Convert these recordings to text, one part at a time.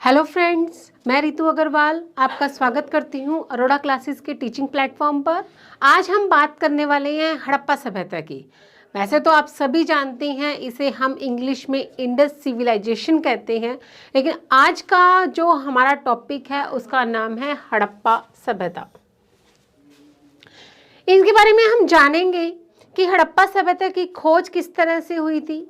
Hello friends, मैं रितु अग्रवाल आपका स्वागत करती हूँ अरोड़ा क्लासेस के टीचिंग प्लेटफॉर्म पर। आज हम बात करने वाले हैं हड़प्पा सभ्यता की। वैसे तो आप सभी जानते हैं, इसे हम इंग्लिश में इंडस सिविलाइजेशन कहते हैं, लेकिन आज का जो हमारा टॉपिक है उसका नाम है हड़प्पा सभ्यता। इसके बारे में हम जानेंगे कि हड़प्पा सभ्यता की खोज किस तरह से हुई थी,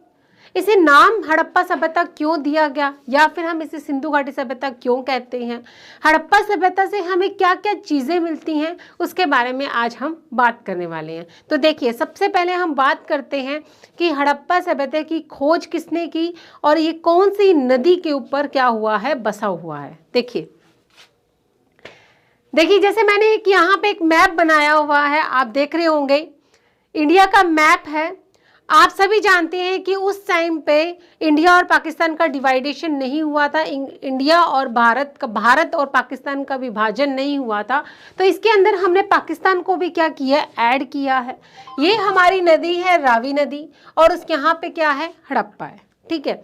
इसे नाम हड़प्पा सभ्यता क्यों दिया गया, या फिर हम इसे सिंधु घाटी सभ्यता क्यों कहते हैं, हड़प्पा सभ्यता से हमें क्या क्या चीज़ें मिलती हैं, उसके बारे में आज हम बात करने वाले हैं। तो देखिए, सबसे पहले हम बात करते हैं कि हड़प्पा सभ्यता की खोज किसने की और ये कौन सी नदी के ऊपर क्या हुआ है, बसा हुआ है। देखिए, जैसे मैंने एक यहाँ पे एक मैप बनाया हुआ है, आप देख रहे होंगे, इंडिया का मैप है। आप सभी जानते हैं कि उस टाइम पे इंडिया और पाकिस्तान का डिवाइडेशन नहीं हुआ था, इंडिया और भारत और पाकिस्तान का विभाजन नहीं हुआ था। तो इसके अंदर हमने पाकिस्तान को भी क्या किया, ऐड किया है। ये हमारी नदी है रावी नदी, और उसके यहाँ पे क्या है, हड़प्पा है। ठीक है,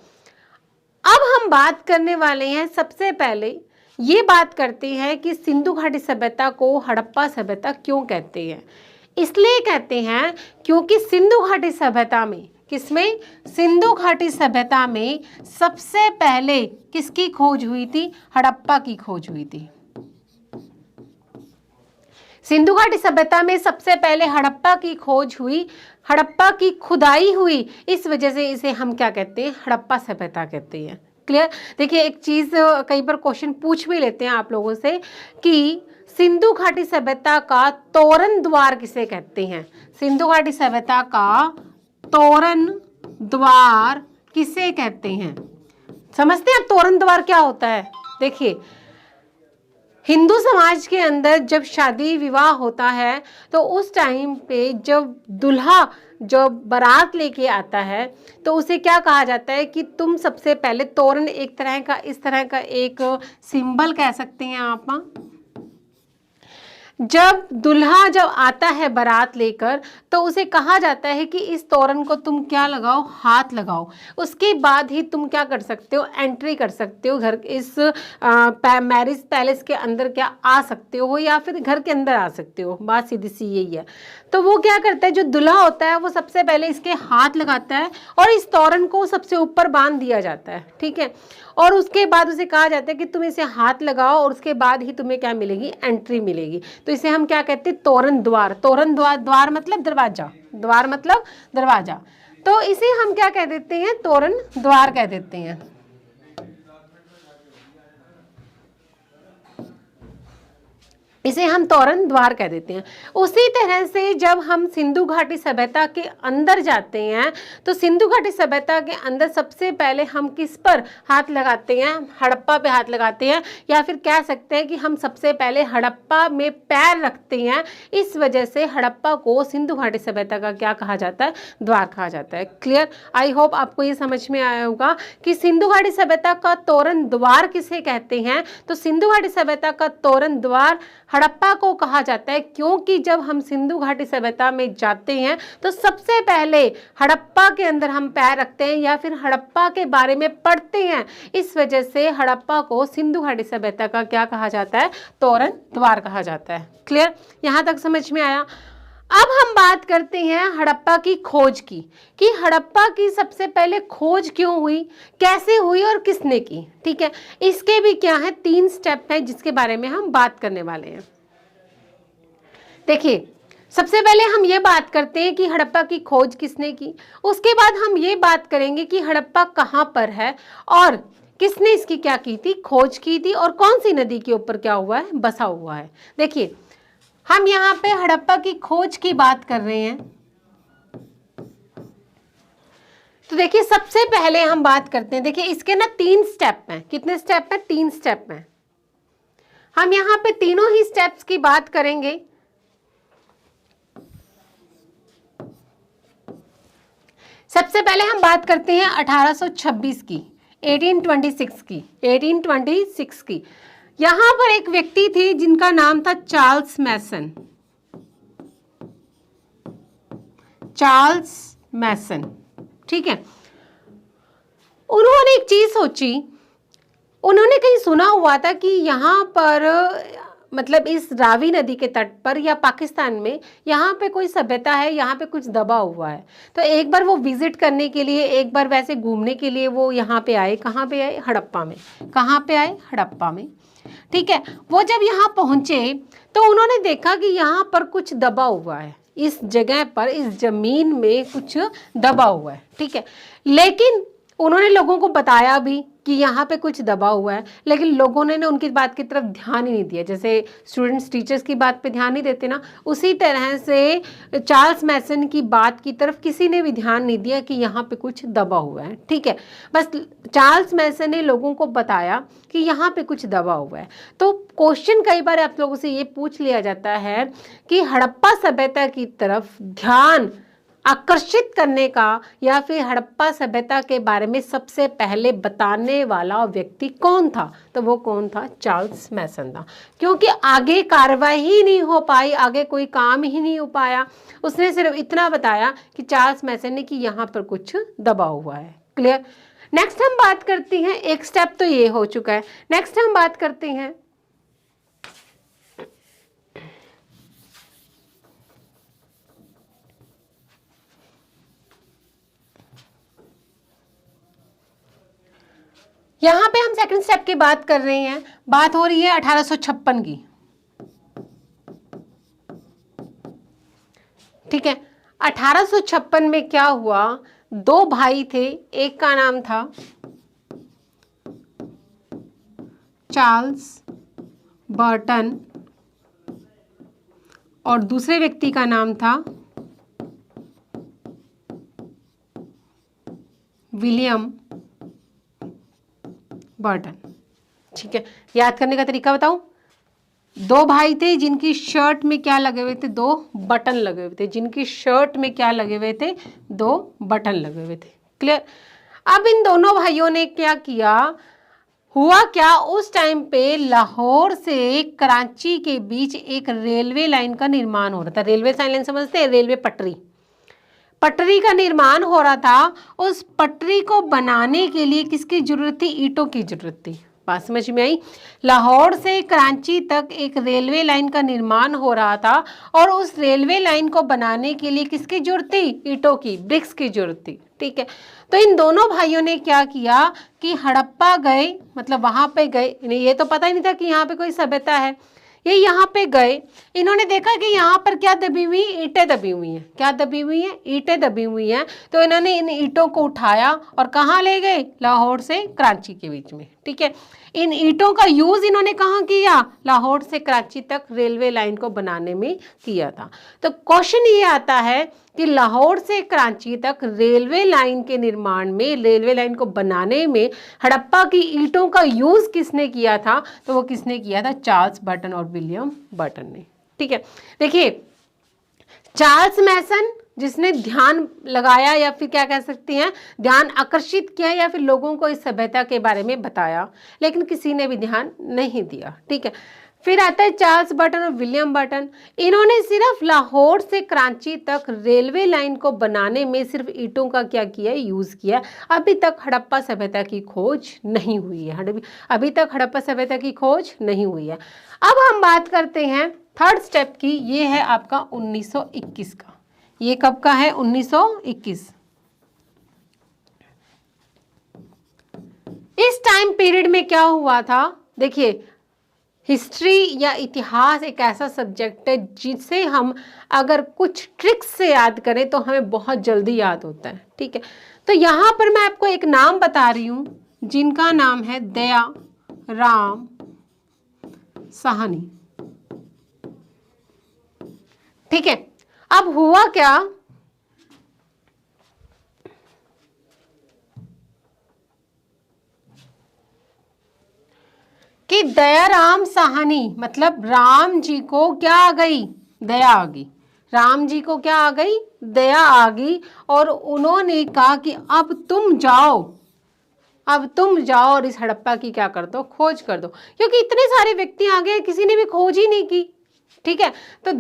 अब हम बात करने वाले हैं, सबसे पहले ये बात करते हैं कि सिंधु घाटी सभ्यता को हड़प्पा सभ्यता क्यों कहते हैं। इसलिए कहते हैं क्योंकि सिंधु घाटी सभ्यता में, किसमें, सिंधु घाटी सभ्यता में सबसे पहले किसकी खोज हुई थी, हड़प्पा की खोज हुई थी। सिंधु घाटी सभ्यता में सबसे पहले हड़प्पा की खोज हुई, हड़प्पा की खुदाई हुई, इस वजह से इसे हम क्या कहते हैं, हड़प्पा सभ्यता कहते हैं। क्लियर। देखिए, एक चीज कई बार क्वेश्चन पूछ भी लेते हैं आप लोगों से कि सिंधु घाटी सभ्यता का तोरण द्वार किसे कहते हैं। सिंधु घाटी सभ्यता का तोरण द्वार किसे कहते हैं, समझते हैं तोरण द्वार क्या होता है। देखिए, हिंदू समाज के अंदर जब शादी विवाह होता है तो उस टाइम पे जब दूल्हा जो बारात लेके आता है तो उसे क्या कहा जाता है कि तुम सबसे पहले, तोरण एक तरह का, इस तरह का एक सिंबल कह सकते हैं आप। जब दूल्हा जब आता है बारात लेकर तो उसे कहा जाता है कि इस तोरण को तुम क्या लगाओ, हाथ लगाओ। उसके बाद ही तुम क्या कर सकते हो, एंट्री कर सकते हो घर, इस मैरिज पैलेस के अंदर क्या आ सकते हो, या फिर घर के अंदर आ सकते हो। बात सीधी सी यही है। तो वो क्या करता है, जो दूल्हा होता है वो सबसे पहले इसके हाथ लगाता है और इस तोरण को सबसे ऊपर बांध दिया जाता है। ठीक है, और उसके बाद उसे कहा जाता है कि तुम इसे हाथ लगाओ और उसके बाद ही तुम्हें क्या मिलेगी, एंट्री मिलेगी। तो इसे हम क्या कहते हैं, तोरण द्वार। तोरण द्वार, द्वार मतलब दरवाजा, द्वार मतलब दरवाजा। तो इसे हम क्या कह देते हैं, तोरण द्वार कह देते हैं। इसे हम तोरण द्वार कह देते हैं। उसी तरह से जब हम सिंधु घाटी सभ्यता के अंदर जाते हैं तो सिंधु घाटी सभ्यता के अंदर सबसे पहले हम किस पर हाथ लगाते हैं, हड़प्पा पे हाथ लगाते हैं, या फिर कह सकते हैं कि हम सबसे पहले हड़प्पा में पैर रखते हैं। इस वजह से हड़प्पा को सिंधु घाटी सभ्यता का क्या कहा जाता है, द्वार कहा जाता है। क्लियर। आई होप आपको ये समझ में आया होगा कि सिंधु घाटी सभ्यता का तोरण द्वार किसे कहते हैं। तो सिंधु घाटी सभ्यता का तोरण द्वार हड़प्पा को कहा जाता है, क्योंकि जब हम सिंधु घाटी सभ्यता में जाते हैं तो सबसे पहले हड़प्पा के अंदर हम पैर रखते हैं या फिर हड़प्पा के बारे में पढ़ते हैं। इस वजह से हड़प्पा को सिंधु घाटी सभ्यता का क्या कहा जाता है, तोरण द्वार कहा जाता है। क्लियर, यहां तक समझ में आया। अब हम बात करते हैं हड़प्पा की खोज की, कि हड़प्पा की सबसे पहले खोज क्यों हुई, कैसे हुई और किसने की। ठीक है, इसके भी क्या है, 3 स्टेप है जिसके बारे में हम बात करने वाले हैं। देखिए, सबसे पहले हम ये बात करते हैं कि हड़प्पा की खोज किसने की। उसके बाद हम ये बात करेंगे कि हड़प्पा कहाँ पर है और किसने इसकी क्या की थी, खोज की थी, और कौन सी नदी के ऊपर क्या हुआ है, बसा हुआ है। देखिए, हम यहाँ पे हड़प्पा की खोज की बात कर रहे हैं। तो देखिए, सबसे पहले हम बात करते हैं, देखिए इसके ना 3 स्टेप हैं। कितने स्टेप हैं, 3 स्टेप हैं। हम यहाँ पे तीनों ही स्टेप्स की बात करेंगे। सबसे पहले हम बात करते हैं 1826 की, 1826 की। यहां पर एक व्यक्ति थे जिनका नाम था चार्ल्स मैसन। चार्ल्स मैसन, ठीक है। उन्होंने एक चीज सोची उन्होंने कहीं सुना हुआ था कि यहाँ पर मतलब इस रावी नदी के तट पर या पाकिस्तान में यहाँ पे कोई सभ्यता है, यहाँ पे कुछ दबा हुआ है। तो एक बार वो विजिट करने के लिए, एक बार वैसे घूमने के लिए वो यहाँ पे आए। कहाँ पे आए? हड़प्पा में। कहाँ पे आए? हड़प्पा में। ठीक है, वो जब यहाँ पहुंचे तो उन्होंने देखा कि यहाँ पर कुछ दबा हुआ है, इस जगह पर, इस जमीन में कुछ दबा हुआ है। ठीक है, लेकिन उन्होंने लोगों को बताया भी कि यहाँ पे कुछ दबा हुआ है, लेकिन लोगों ने ना उनकी बात की तरफ ध्यान ही नहीं दिया। जैसे स्टूडेंट्स टीचर्स की बात पे ध्यान नहीं देते ना, उसी तरह से चार्ल्स मैसन की बात की तरफ किसी ने भी ध्यान नहीं दिया कि यहाँ पे कुछ दबा हुआ है। ठीक है, बस चार्ल्स मैसन ने लोगों को बताया कि यहाँ पे कुछ दबा हुआ है। तो क्वेश्चन कई बार आप लोगों से ये पूछ लिया जाता है कि हड़प्पा सभ्यता की तरफ ध्यान आकर्षित करने का या फिर हड़प्पा सभ्यता के बारे में सबसे पहले बताने वाला व्यक्ति कौन था? तो वो कौन था? चार्ल्स मैसन था। क्योंकि आगे कार्रवाई ही नहीं हो पाई, आगे कोई काम ही नहीं हो पाया। उसने सिर्फ इतना बताया कि चार्ल्स मैसन ने कि यहाँ पर कुछ दबा हुआ है। क्लियर? नेक्स्ट हम बात करते हैं, एक स्टेप तो ये हो चुका है। नेक्स्ट हम बात करते हैं यहाँ पे हम सेकंड स्टेप की बात कर रहे हैं। बात हो रही है 1856 की। ठीक है, 1856 में क्या हुआ? दो भाई थे, एक का नाम था चार्ल्स बर्टन और दूसरे व्यक्ति का नाम था विलियम बर्टन। ठीक है, याद करने का तरीका बताऊं? दो भाई थे जिनकी शर्ट में क्या लगे हुए थे? दो बटन लगे हुए थे। जिनकी शर्ट में क्या लगे हुए थे? दो बटन लगे हुए थे। क्लियर? अब इन दोनों भाइयों ने क्या किया? हुआ क्या, उस टाइम पे लाहौर से कराची के बीच एक रेलवे लाइन का निर्माण हो रहा था। रेलवे लाइन समझते हैं? रेलवे पटरी, पटरी का निर्माण हो रहा था। उस पटरी को बनाने के लिए किसकी जरूरत थी? ईंटों की जरूरत थी। बात समझ में आई? लाहौर से कराची तक एक रेलवे लाइन का निर्माण हो रहा था और उस रेलवे लाइन को बनाने के लिए किसकी जरूरत थी? ईंटों की, ब्रिक्स की जरूरत थी। ठीक है, तो इन दोनों भाइयों ने क्या किया कि हड़प्पा गए, मतलब वहां पे गए। इन्हें ये तो पता ही नहीं था कि यहाँ पे कोई सभ्यता है। ये यहाँ पे गए, इन्होंने देखा कि यहाँ पर क्या दबी हुई? ईंटें दबी हुई हैं। क्या दबी हुई हैं? ईंटें दबी हुई हैं। तो इन्होंने इन ईंटों को उठाया और कहाँ ले गए? लाहौर से कराची के बीच में। ठीक है, इन ईंटों का यूज इन्होंने कहाँ किया? लाहौर से कराची तक रेलवे लाइन को बनाने में किया था। तो क्वेश्चन ये आता है कि लाहौर से कराची तक रेलवे लाइन के निर्माण में, रेलवे लाइन को बनाने में हड़प्पा की ईंटों का यूज किसने किया था? तो वो किसने किया था? चार्ल्स बर्टन और विलियम बर्टन ने। ठीक है, देखिए चार्ल्स मैसन जिसने ध्यान लगाया या फिर क्या कह सकते हैं, ध्यान आकर्षित किया या फिर लोगों को इस सभ्यता के बारे में बताया, लेकिन किसी ने भी ध्यान नहीं दिया। ठीक है, फिर आता है चार्ल्स बर्टन और विलियम बर्टन। इन्होंने सिर्फ लाहौर से कराची तक रेलवे लाइन को बनाने में सिर्फ ईंटों का क्या किया? यूज किया। अभी तक हड़प्पा सभ्यता की खोज नहीं हुई है। अभी तक हड़प्पा सभ्यता की खोज नहीं हुई है। अब हम बात करते हैं थर्ड स्टेप की। ये है आपका 1921 का। ये कब का है? 1921। इस टाइम पीरियड में क्या हुआ था? देखिए, हिस्ट्री या इतिहास एक ऐसा सब्जेक्ट है जिसे हम अगर कुछ ट्रिक्स से याद करें तो हमें बहुत जल्दी याद होता है। ठीक है, तो यहाँ पर मैं आपको एक नाम बता रही हूँ जिनका नाम है दया राम साहनी। ठीक है, अब हुआ क्या कि दयाराम साहनी, मतलब राम जी को क्या आ गई? दया आ गई। राम जी को क्या आ गई? दया आ गई। और उन्होंने कहा कि अब तुम जाओ और इस हड़प्पा की क्या कर दो? खोज कर दो। क्योंकि इतने सारे व्यक्ति आ गए, किसी ने भी खोज ही नहीं की। ठीक है। तो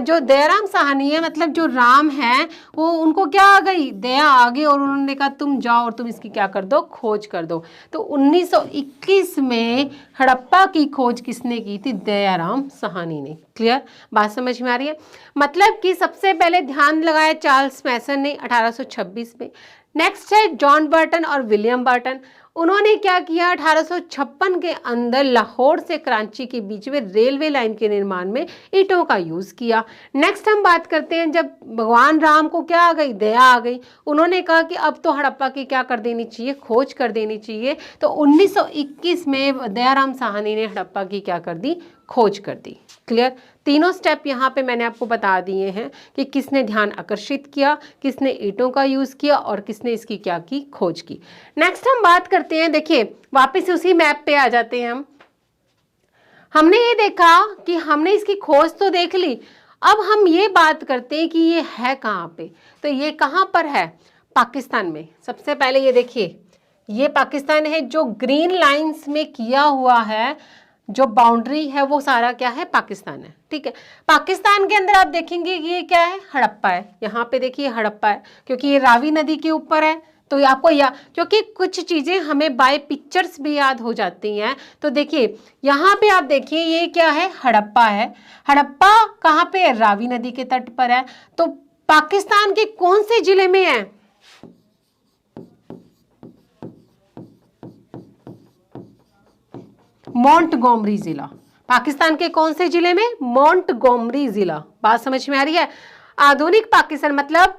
जो दयाराम साहनी है, मतलब जो राम है, वो उनको क्या आ गई, दया आ गई, और उन्होंने कहा तुम जाओ और तुम इसकी क्या कर दो, खोज कर दो। तो 1921 में हड़प्पा की खोज किसने की थी, दयाराम साहनी ने। क्लियर, बात समझ में आ रही है। मतलब कि सबसे पहले ध्यान लगाया चार्ल्स मैसन ने 1826 में। नेक्स्ट है जॉन बर्टन और विलियम बर्टन। उन्होंने क्या किया, 1856 के अंदर लाहौर से कराची के बीच में रेलवे लाइन के निर्माण में ईंटों का यूज किया। नेक्स्ट हम बात करते हैं, जब भगवान राम को क्या आ गई, दया आ गई, उन्होंने कहा कि अब तो हड़प्पा की क्या कर देनी चाहिए, खोज कर देनी चाहिए। तो 1921 में दयाराम साहनी ने हड़प्पा की क्या कर दी, खोज कर दी। क्लियर, तीनों स्टेप यहाँ पे मैंने आपको बता दिए हैं कि किसने ध्यान आकर्षित किया, किसने ईंटों का यूज किया और किसने इसकी क्या की, खोज की। नेक्स्ट हम बात करते हैं, देखिए वापस उसी मैप पे आ जाते हैं हम। हमने ये देखा कि हमने इसकी खोज तो देख ली, अब हम ये बात करते हैं कि ये है कहाँ पे। तो ये कहाँ पर है, पाकिस्तान में। सबसे पहले ये देखिए, ये पाकिस्तान है, जो ग्रीन लाइंस में किया हुआ है, जो बाउंड्री है वो सारा क्या है, पाकिस्तान है। ठीक है, पाकिस्तान के अंदर आप देखेंगे कि ये क्या है, हड़प्पा है। यहाँ पे देखिए हड़प्पा है, क्योंकि ये रावी नदी के ऊपर है। तो आपको क्योंकि कुछ चीजें हमें बाय पिक्चर्स भी याद हो जाती हैं। तो देखिए यहाँ पे आप देखिए, ये क्या है, हड़प्पा है। हड़प्पा कहाँ पे है, रावी नदी के तट पर है। तो पाकिस्तान के कौन से जिले में है, मोंटगोमरी जिला। पाकिस्तान के कौन से जिले में, मोंटगोमरी जिला। बात समझ में आ रही है। आधुनिक पाकिस्तान मतलब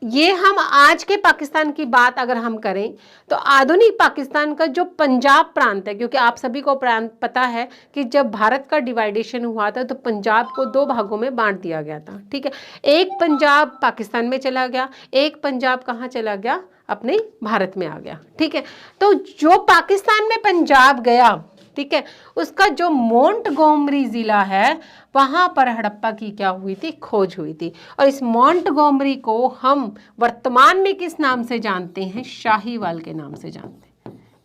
ये हम आज के पाकिस्तान की बात अगर हम करें तो आधुनिक पाकिस्तान का जो पंजाब प्रांत है, क्योंकि आप सभी को प्रांत पता है कि जब भारत का डिवाइडेशन हुआ था तो पंजाब को दो भागों में बांट दिया गया था। ठीक है, एक पंजाब पाकिस्तान में चला गया, एक पंजाब कहाँ चला गया, अपने भारत में आ गया। ठीक है, तो जो पाकिस्तान में पंजाब गया, ठीक है, उसका जो मोंटगोमरी जिला है, वहां पर हड़प्पा की क्या हुई थी, खोज हुई थी। और इस मोंटगोमरी को हम वर्तमान में किस नाम से जानते हैं, शाहीवाल के नाम से जानते हैं।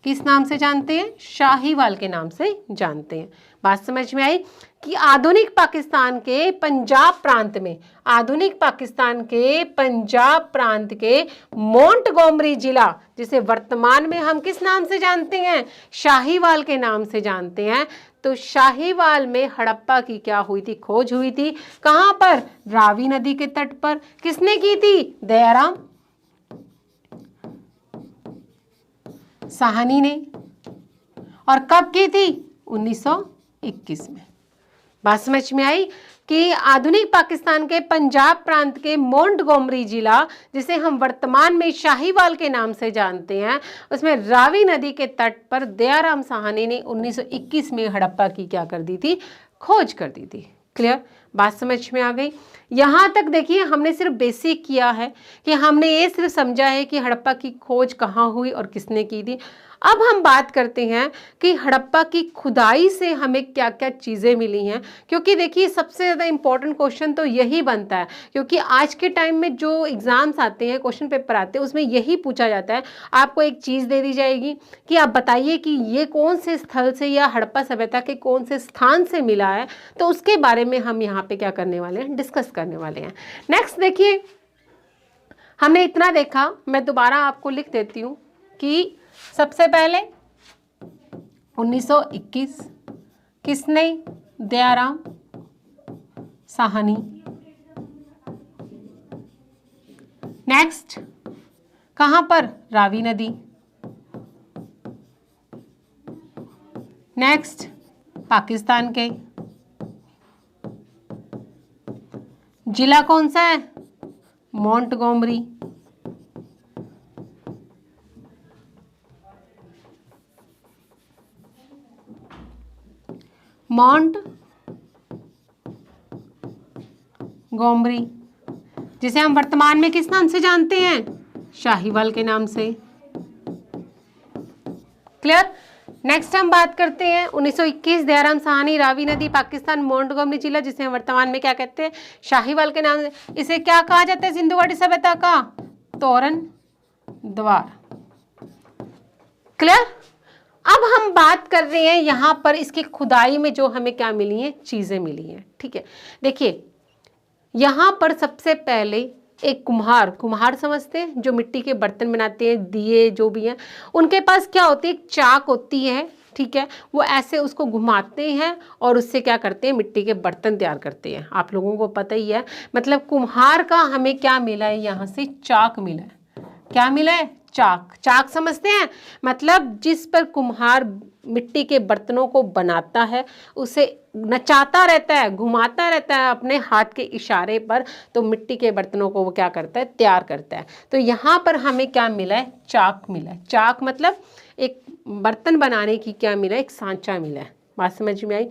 किस नाम से जानते हैं, शाहीवाल के नाम से जानते हैं। बात समझ में आई कि आधुनिक पाकिस्तान के पंजाब प्रांत में, आधुनिक पाकिस्तान के पंजाब प्रांत के मोंटगोमरी जिला, जिसे वर्तमान में हम किस नाम से जानते हैं, शाहीवाल के नाम से जानते हैं। तो शाहीवाल में हड़प्पा की क्या हुई थी, खोज हुई थी। कहां पर, रावी नदी के तट पर। किसने की थी, दयाराम साहनी ने। और कब की थी, 1921 में। बात समझ में आई कि आधुनिक पाकिस्तान के पंजाब प्रांत के मोंटगोमरी जिला, जिसे हम वर्तमान में शाहीवाल के नाम से जानते हैं, उसमें रावी नदी के तट पर दयाराम साहनी ने 1921 में हड़प्पा की क्या कर दी थी, खोज कर दी थी। क्लियर, बात समझ में आ गई। यहाँ तक देखिए हमने सिर्फ बेसिक किया है कि हमने ये सिर्फ समझा है कि हड़प्पा की खोज कहाँ हुई और किसने की थी। अब हम बात करते हैं कि हड़प्पा की खुदाई से हमें क्या क्या चीज़ें मिली हैं, क्योंकि देखिए सबसे ज़्यादा इम्पोर्टेंट क्वेश्चन तो यही बनता है, क्योंकि आज के टाइम में जो एग्ज़ाम्स आते हैं, क्वेश्चन पेपर आते हैं, उसमें यही पूछा जाता है। आपको एक चीज़ दे दी जाएगी कि आप बताइए कि ये कौन से स्थल से या हड़प्पा सभ्यता के कौन से स्थान से मिला है, तो उसके बारे में हम यहाँ पे क्या करने वाले हैं, डिस्कस करने वाले हैं। नेक्स्ट देखिए, हमने इतना देखा, मैं दोबारा आपको लिख देती हूँ कि सबसे पहले 1921 किसने, दयाराम साहनी। नेक्स्ट कहां पर, रावी नदी। नेक्स्ट पाकिस्तान के, जिला कौन सा है, मोंटगोमरी। मोंटगोमरी, जिसे हम वर्तमान में किस नाम से जानते हैं, शाहीवाल के नाम से। क्लियर। नेक्स्ट हम बात करते हैं 1921 दयाराम साहनी, रावी नदी, पाकिस्तान, मोंटगोमरी जिला, जिसे हम वर्तमान में क्या कहते हैं, शाहीवाल के नाम से। इसे क्या कहा जाता है, सिंधु घाटी सभ्यता का तोरण द्वार। क्लियर। अब हम बात कर रहे हैं यहाँ पर इसकी खुदाई में जो हमें क्या मिली है, चीजें मिली हैं। ठीक है, देखिए यहाँ पर सबसे पहले एक कुम्हार समझते हैं, जो मिट्टी के बर्तन बनाते हैं, दिए जो भी हैं, उनके पास क्या होती है, एक चाक होती है। ठीक है, वो ऐसे उसको घुमाते हैं और उससे क्या करते हैं, मिट्टी के बर्तन तैयार करते हैं। आप लोगों को पता ही है, मतलब कुम्हार का हमें क्या मिला है, यहाँ से चाक मिला है। क्या मिला है, चाक समझते हैं, मतलब जिस पर कुम्हार मिट्टी के बर्तनों को बनाता है, उसे नचाता रहता है, घुमाता रहता है अपने हाथ के इशारे पर, तो मिट्टी के बर्तनों को वो क्या करता है, तैयार करता है। तो यहाँ पर हमें क्या मिला है, चाक मिला है। चाक मतलब एक बर्तन बनाने की क्या मिला है, एक सांचा मिला है। बात समझ में आई।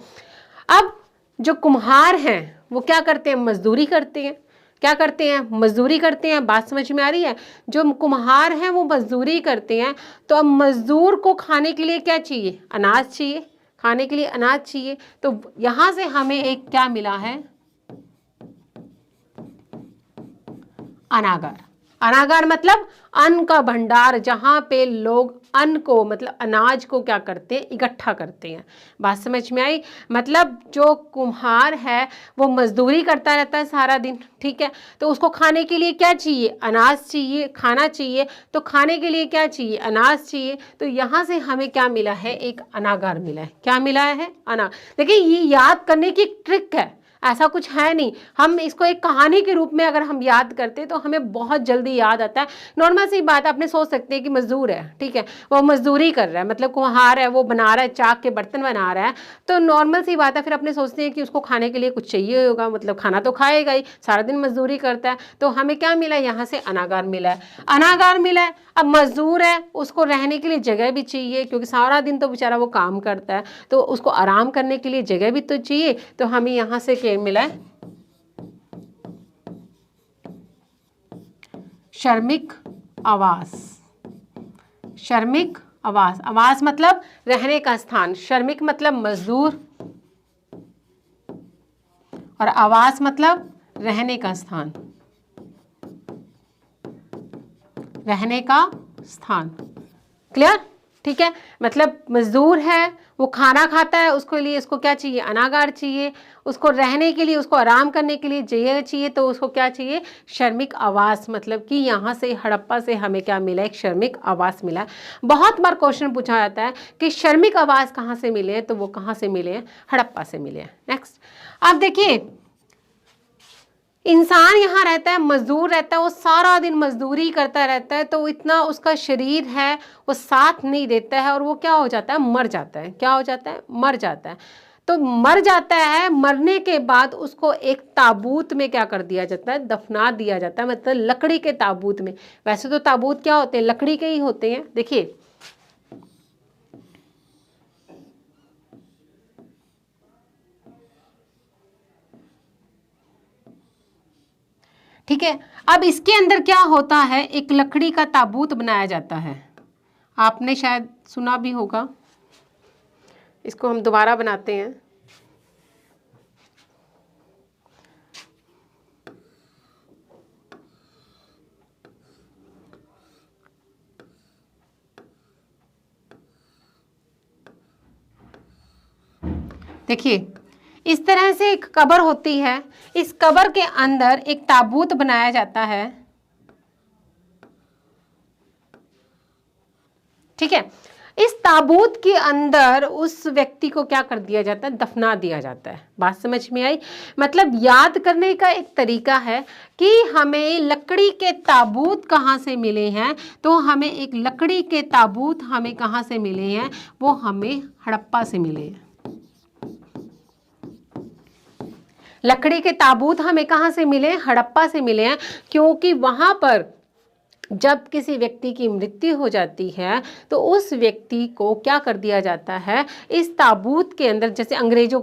अब जो कुम्हार हैं वो क्या करते हैं, मजदूरी करते हैं। क्या करते हैं, मजदूरी करते हैं। बात समझ में आ रही है। जो कुम्हार हैं वो मजदूरी करते हैं, तो अब मजदूर को खाने के लिए क्या चाहिए, अनाज चाहिए, खाने के लिए अनाज चाहिए। तो यहाँ से हमें एक क्या मिला है, अनागार। अनागार मतलब अन्न का भंडार, जहाँ पे लोग अन्न को मतलब अनाज को क्या करते हैं, इकट्ठा करते हैं। बात समझ में आई। मतलब जो कुम्हार है वो मजदूरी करता रहता है सारा दिन। ठीक है, तो उसको खाने के लिए क्या चाहिए, अनाज चाहिए, खाना चाहिए। तो खाने के लिए क्या चाहिए, अनाज चाहिए। तो यहाँ से हमें क्या मिला है, एक अनागार मिला है। क्या मिला है, देखिए ये याद करने की ट्रिक है, ऐसा कुछ है नहीं। हम इसको एक कहानी के रूप में अगर हम याद करते तो हमें बहुत जल्दी याद आता है। नॉर्मल सी बात, आपने सोच सकते हैं कि मजदूर है, ठीक है, वो मजदूरी कर रहा है, मतलब कुम्हार है, वो बना रहा है, चाक के बर्तन बना रहा है, तो नॉर्मल सी बात है। फिर अपने सोचते हैं कि उसको खाने के लिए कुछ चाहिए होगा, मतलब खाना तो खाएगा ही, सारा दिन मजदूरी करता है। तो हमें क्या मिला, यहाँ से अनागार मिला है। अनागार मिला है। अब मजदूर है, उसको रहने के लिए जगह भी चाहिए, क्योंकि सारा दिन तो बेचारा वो काम करता है, तो उसको आराम करने के लिए जगह भी तो चाहिए। तो हमें यहाँ से क्या मिला है, श्रमिक आवास। श्रमिक आवास, आवास मतलब रहने का स्थान, श्रमिक मतलब मजदूर, और आवास मतलब रहने का स्थान, रहने का स्थान। क्लियर। ठीक है, मतलब मजदूर है, वो खाना खाता है, उसके लिए उसको क्या चाहिए, अनागार चाहिए। उसको रहने के लिए, उसको आराम करने के लिए जगह चाहिए, तो उसको क्या चाहिए, श्रमिक आवास। मतलब कि यहाँ से हड़प्पा से हमें क्या मिला, एक श्रमिक आवास मिला। बहुत बार क्वेश्चन पूछा जाता है कि श्रमिक आवास कहाँ से मिले हैं, तो वो कहाँ से मिले हैं, हड़प्पा से मिले हैं। नेक्स्ट, अब देखिए इंसान यहाँ रहता है, मजदूर रहता है, वो सारा दिन मजदूरी करता रहता है, तो इतना उसका शरीर है वो साथ नहीं देता है, और वो क्या हो जाता है, मर जाता है। क्या हो जाता है, मर जाता है। तो मर जाता है, मरने के बाद उसको एक ताबूत में क्या कर दिया जाता है, दफना दिया जाता है, मतलब लकड़ी के ताबूत में। वैसे तो ताबूत क्या होते हैं, लकड़ी के ही होते हैं। देखिए ठीक है, अब इसके अंदर क्या होता है, एक लकड़ी का ताबूत बनाया जाता है। आपने शायद सुना भी होगा। इसको हम दोबारा बनाते हैं। देखिए इस तरह से एक कब्र होती है, इस कब्र के अंदर एक ताबूत बनाया जाता है। ठीक है, इस ताबूत के अंदर उस व्यक्ति को क्या कर दिया जाता है, दफना दिया जाता है। बात समझ में आई। मतलब याद करने का एक तरीका है कि हमें लकड़ी के ताबूत कहाँ से मिले हैं, तो हमें एक लकड़ी के ताबूत हमें कहाँ से मिले हैं, वो हमें हड़प्पा से मिले हैं। लकड़ी के ताबूत हमें कहाँ से मिले, हड़प्पा से मिले हैं, क्योंकि वहां पर जब किसी व्यक्ति की मृत्यु हो जाती है तो उस व्यक्ति को क्या कर दिया जाता है, इस ताबूत के अंदर। जैसे अंग्रेजों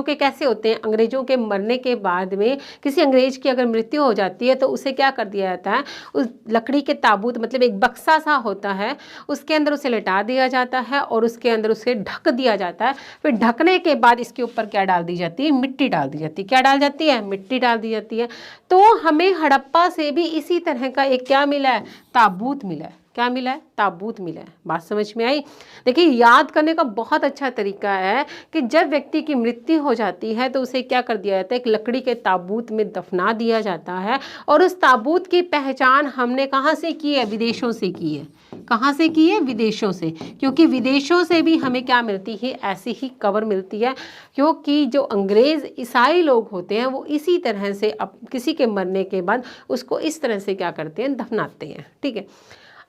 के कैसे होते हैं, अंग्रेजों के मरने के बाद में किसी अंग्रेज की अगर मृत्यु हो जाती है तो उसे क्या कर दिया जाता है, उस लकड़ी के ताबूत मतलब एक बक्सा सा होता है, उसके अंदर उसे लिटा दिया जाता है और उसके अंदर उसे ढक दिया जाता है। फिर ढकने के बाद इसके ऊपर क्या डाल दी जाती है, मिट्टी डाल दी जाती है। क्या डाल जाती है, मिट्टी डाल दी जाती है। तो हमें हड़प्पा से भी इसी तरह का एक क्या मिला है, ताबूत मिला है। क्या मिला है? ताबूत मिला है। बात समझ में आई? देखिए, याद करने का बहुत अच्छा तरीका है कि जब व्यक्ति की मृत्यु हो जाती है तो उसे क्या कर दिया जाता है? एक लकड़ी के ताबूत में दफना दिया जाता है। और उस ताबूत की पहचान हमने कहाँ से की है? विदेशों से की है। कहाँ से की है? विदेशों से। क्योंकि विदेशों से भी हमें क्या मिलती है? ऐसी ही कब्र मिलती है। क्योंकि जो अंग्रेज ईसाई लोग होते हैं वो इसी तरह से अब किसी के मरने के बाद उसको इस तरह से क्या करते हैं? दफनाते हैं। ठीक है,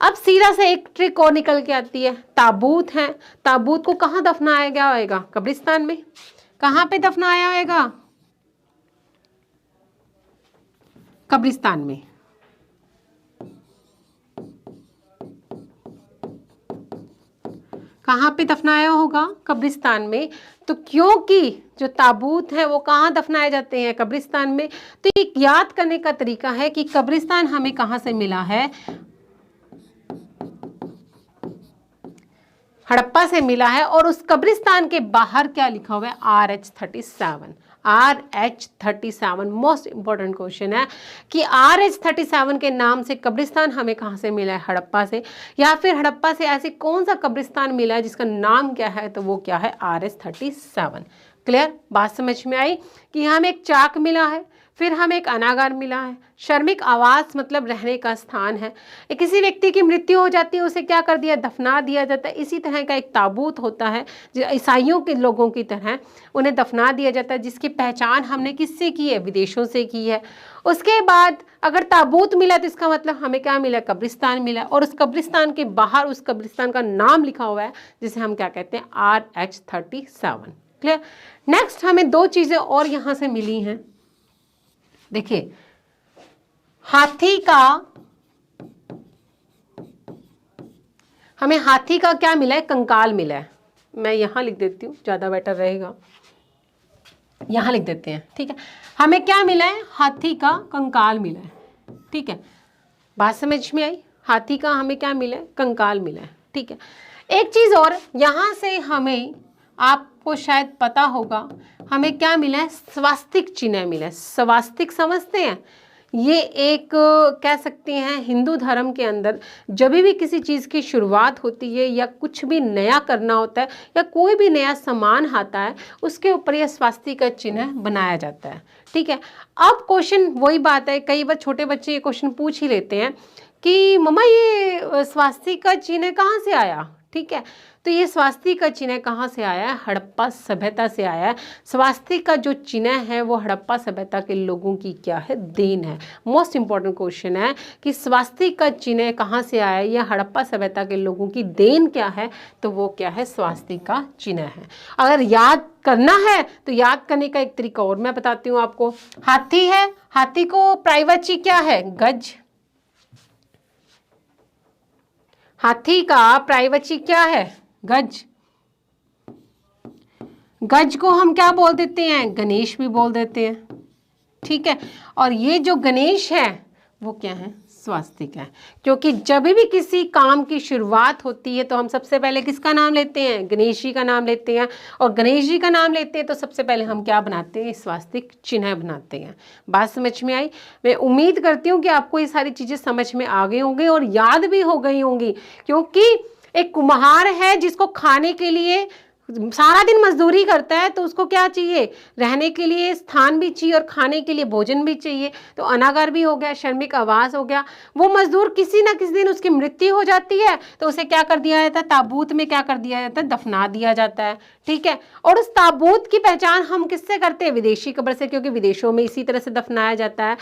अब सीधा से एक ट्रिक और निकल के आती है। ताबूत है, ताबूत को कहाँ दफनाया गया होगा? कब्रिस्तान में। कहाँ पे दफनाया होगा? कब्रिस्तान में। कहाँ पे दफनाया होगा? कब्रिस्तान में। तो क्योंकि जो ताबूत है वो कहाँ दफनाए जाते हैं? कब्रिस्तान में। तो एक याद करने का तरीका है कि कब्रिस्तान हमें कहाँ से मिला है? हड़प्पा से मिला है। और उस कब्रिस्तान के बाहर क्या लिखा हुआ है? RH37। RH37 most important question है कि RH37 के नाम से कब्रिस्तान हमें कहाँ से मिला है? हड़प्पा से। या फिर हड़प्पा से ऐसे कौन सा कब्रिस्तान मिला है जिसका नाम क्या है? तो वो क्या है? RH37। क्लियर? बात समझ में आई कि हमें एक चाक मिला है, फिर हमें एक अनागार मिला है। श्रमिक आवास मतलब रहने का स्थान है। किसी व्यक्ति की मृत्यु हो जाती है उसे क्या कर दिया? दफना दिया जाता है। इसी तरह का एक ताबूत होता है जो ईसाइयों के लोगों की तरह उन्हें दफना दिया जाता है, जिसकी पहचान हमने किससे की है? विदेशों से की है। उसके बाद अगर ताबूत मिला तो इसका मतलब हमें क्या मिला? कब्रिस्तान मिला। और उस कब्रिस्तान के बाहर उस कब्रिस्तान का नाम लिखा हुआ है जिसे हम क्या कहते हैं? RH37। क्लियर? नेक्स्ट हमें दो चीजें और यहां से मिली हैं। देखिए, हमें हाथी का क्या मिला है? कंकाल मिला है। मैं यहां लिख देती हूं, ज्यादा बेटर रहेगा। यहां लिख देते हैं। ठीक है, हमें क्या मिला है? हाथी का कंकाल मिला है। ठीक है, बात समझ में आई? हाथी का हमें क्या मिला है? कंकाल मिला है। ठीक है, एक चीज और यहां से हमें, आपको शायद पता होगा, हमें क्या मिला है? स्वास्तिक चिन्ह मिला है। स्वास्तिक समझते हैं? ये एक कह सकते हैं हिंदू धर्म के अंदर जब भी किसी चीज़ की शुरुआत होती है या कुछ भी नया करना होता है या कोई भी नया सामान आता है उसके ऊपर यह स्वास्तिक का चिन्ह बनाया जाता है। ठीक है, अब क्वेश्चन वही बात है, कई बार छोटे बच्चे ये क्वेश्चन पूछ ही लेते हैं कि मम्मा ये स्वास्तिक का चिन्ह कहाँ से आया? ठीक है, तो ये स्वास्तिक का चिन्ह कहाँ से आया है? हड़प्पा सभ्यता से आया है। स्वास्तिक का जो चिन्ह है वो हड़प्पा सभ्यता के लोगों की क्या है? देन है। मोस्ट इंपॉर्टेंट क्वेश्चन है कि स्वास्तिक का चिन्ह कहाँ से आया है? या हड़प्पा सभ्यता के लोगों की देन क्या है? तो वो क्या है? स्वास्तिक का चिन्ह है। अगर याद करना है तो याद करने का एक तरीका और मैं बताती हूँ आपको। हाथी है, हाथी को प्राइवेची क्या है? गज। हाथी का प्राइवेची क्या है? गज। गज को हम क्या बोल देते हैं? गणेश भी बोल देते हैं। ठीक है, और ये जो गणेश है वो क्या है? स्वास्तिक है। क्योंकि जब भी किसी काम की शुरुआत होती है तो हम सबसे पहले किसका नाम लेते हैं? गणेश जी का नाम लेते हैं। और गणेश जी का नाम लेते हैं तो सबसे पहले हम क्या बनाते हैं? स्वास्तिक चिन्ह बनाते हैं। बात समझ में आई? मैं उम्मीद करती हूँ कि आपको ये सारी चीज़ें समझ में आ गई होंगी और याद भी हो गई होंगी। क्योंकि एक कुम्हार है जिसको खाने के लिए सारा दिन मजदूरी करता है तो उसको क्या चाहिए? रहने के लिए स्थान भी चाहिए और खाने के लिए भोजन भी चाहिए। तो अनागार भी हो गया, श्रमिक आवास हो गया। वो मजदूर किसी ना किसी दिन उसकी मृत्यु हो जाती है तो उसे क्या कर दिया जाता है? ताबूत में क्या कर दिया जाता है? दफना दिया जाता है। ठीक है, और उस ताबूत की पहचान हम किससे करते हैं? विदेशी कब्र से, क्योंकि विदेशों में इसी तरह से दफनाया जाता है।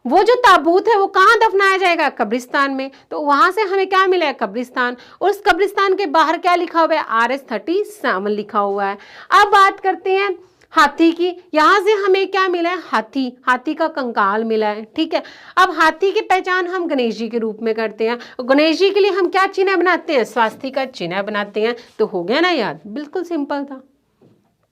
वो जो ताबूत है वो कहाँ दफनाया जाएगा? कब्रिस्तान में। तो वहां से हमें क्या मिला है? कब्रिस्तान। और उस कब्रिस्तान के बाहर क्या लिखा हुआ है? RH37 लिखा हुआ है। अब बात करते हैं हाथी की। यहां से हमें क्या मिला है? हाथी। हाथी का कंकाल मिला है। ठीक है, अब हाथी की पहचान हम गणेश जी के रूप में करते हैं। गणेश जी के लिए हम क्या चिन्ह बनाते हैं? स्वास्तिक का चिन्ह बनाते हैं। तो हो गया ना याद? बिल्कुल सिंपल था।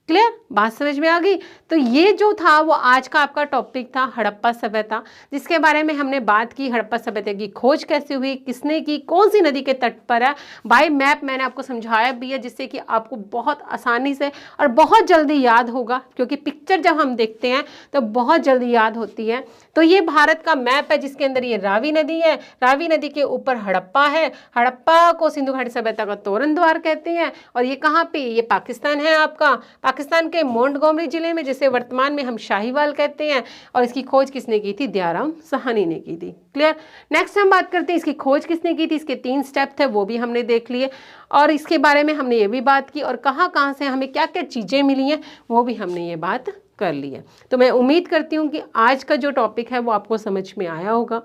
क्लियर, बात समझ में आ गई। तो ये जो था वो आज का आपका टॉपिक था हड़प्पा सभ्यता, जिसके बारे में हमने बात की। हड़प्पा सभ्यता की खोज कैसे हुई, किसने की, कौन सी नदी के तट पर है, बाय मैप मैंने आपको समझाया भी है, जिससे कि आपको बहुत आसानी से और बहुत जल्दी याद होगा, क्योंकि पिक्चर जब हम देखते हैं तो बहुत जल्दी याद होती है। तो ये भारत का मैप है जिसके अंदर ये रावी नदी है, रावी नदी के ऊपर हड़प्पा है, हड़प्पा को सिंधु घाटी सभ्यता का तोरण द्वार कहते हैं। और ये कहाँ पे, ये पाकिस्तान है आपका, पाकिस्तान के मोंटगोमरी जिले में, जिसे वर्तमान में हम शाहीवाल कहते हैं। और इसकी खोज किसने की थी, दयाराम साहनी ने की थी। क्लियर। नेक्स्ट हम बात करते हैं इसकी खोज किसने की थी, इसके 3 स्टेप थे वो भी हमने देख लिए, और इसके बारे में हमने ये भी बात की, और कहाँ कहाँ से हमें क्या क्या चीज़ें मिली हैं वो भी हमने ये बात कर ली है। तो मैं उम्मीद करती हूँ कि आज का जो टॉपिक है वो आपको समझ में आया होगा।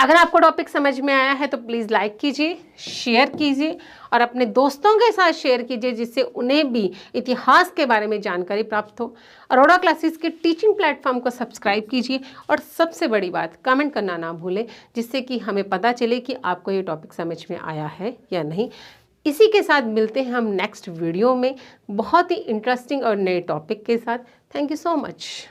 अगर आपको टॉपिक समझ में आया है तो प्लीज़ लाइक कीजिए, शेयर कीजिए और अपने दोस्तों के साथ शेयर कीजिए, जिससे उन्हें भी इतिहास के बारे में जानकारी प्राप्त हो। अरोड़ा क्लासेस के टीचिंग प्लेटफॉर्म को सब्सक्राइब कीजिए, और सबसे बड़ी बात, कमेंट करना ना भूलें, जिससे कि हमें पता चले कि आपको ये टॉपिक समझ में आया है या नहीं। इसी के साथ मिलते हैं हम नेक्स्ट वीडियो में बहुत ही इंटरेस्टिंग और नए टॉपिक के साथ। Thank you so much.